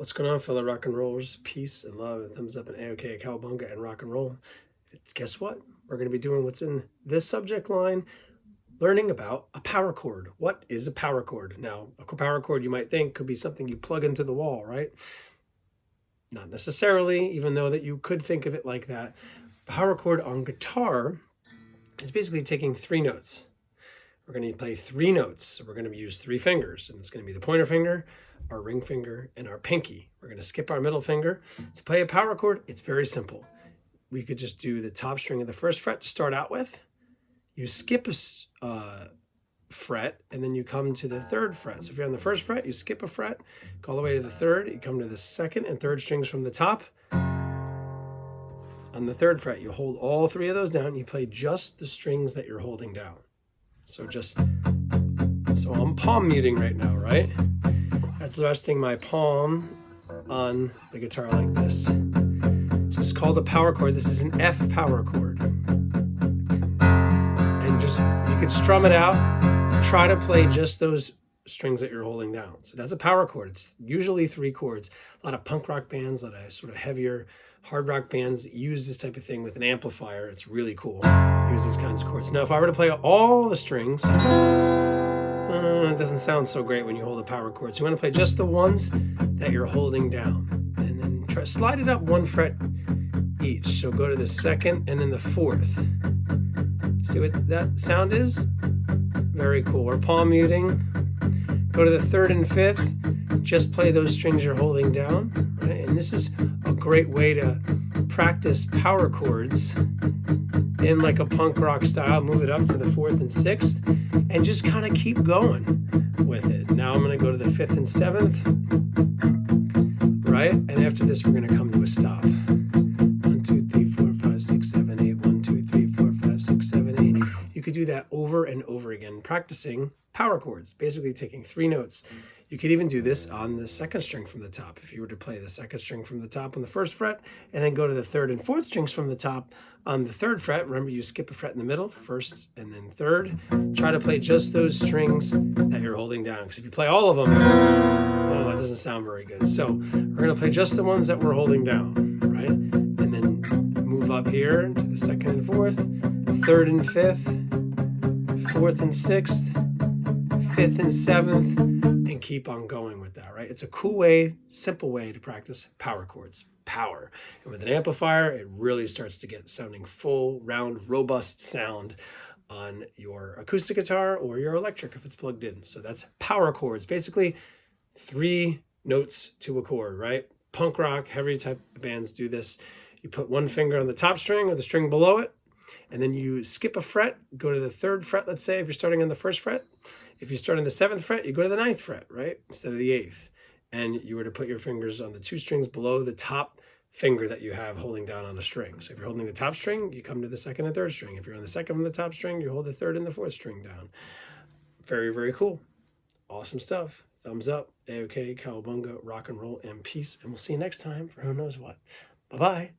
What's going on, fellow rock and rollers? Peace and love and thumbs up and A-OK, cowabunga and rock and roll. Guess what? We're going to be doing what's in this subject line, learning about a power chord. What is a power chord? Now, a power chord you might think could be something you plug into the wall, right? Not necessarily, even though that you could think of it like that. Power chord on guitar is basically taking three notes. We're going to play three notes. So we're going to use three fingers, and it's going to be the pointer finger, our ring finger, and our pinky. We're going to skip our middle finger. To play a power chord, it's very simple. We could just do the top string of the first fret to start out with. You skip a fret, and then you come to the third fret. So if you're on the first fret, you skip a fret, go all the way to the third. You come to the second and third strings from the top. On the third fret, you hold all three of those down. You play just the strings that you're holding down. So I'm palm muting right now, right? That's resting my palm on the guitar like this. So it's called a power chord. This is an F power chord. And just, you could strum it out, try to play just those strings that you're holding down. So that's a power chord. It's usually three chords. A lot of punk rock bands, a lot of sort of heavier hard rock bands use this type of thing with an amplifier. It's really cool. Use these kinds of chords. Now, if I were to play all the strings, it doesn't sound so great when you hold a power chord. So you want to play just the ones that you're holding down, and then try slide it up one fret each. So go to the second and then the fourth. See what that sound is? Very cool. Or palm muting. Go to the third and fifth. Just play those strings you're holding down. Right? And this is a great way to practice power chords in like a punk rock style. Move it up to the fourth and sixth and just kind of keep going with it. Now I'm going to go to the fifth and seventh, right? And after this, we're going to come to a stop. 1, 2, 3, 4, 5, 6, 7, 8. 1, 2, 3, 4, 5, 6, 7, 8. You could do that over and over again, practicing power chords, basically taking three notes. You could even do this on the second string from the top. If you were to play the second string from the top on the first fret, and then go to the third and fourth strings from the top on the third fret. Remember, you skip a fret in the middle, first and then third. Try to play just those strings that you're holding down, because if you play all of them, oh, that doesn't sound very good. So we're going to play just the ones that we're holding down, right? And then move up here to the second and fourth, third and fifth, fourth and sixth, fifth and seventh, and keep on going with that, right? It's a cool way, simple way to practice power chords. Power. And with an amplifier, it really starts to get sounding full, round, robust sound on your acoustic guitar or your electric if it's plugged in. So that's power chords. Basically, three notes to a chord, right? Punk rock, heavy type of bands do this. You put one finger on the top string or the string below it, and then you skip a fret, go to the third fret, let's say, if you're starting on the first fret. If you start on the seventh fret, you go to the ninth fret, right? Instead of the eighth. And you were to put your fingers on the two strings below the top finger that you have holding down on a string. So if you're holding the top string, you come to the second and third string. If you're on the second from the top string, you hold the third and the fourth string down. Very, very cool. Awesome stuff. Thumbs up, A-OK, cowabunga, rock and roll, and peace. And we'll see you next time for who knows what. Bye-bye.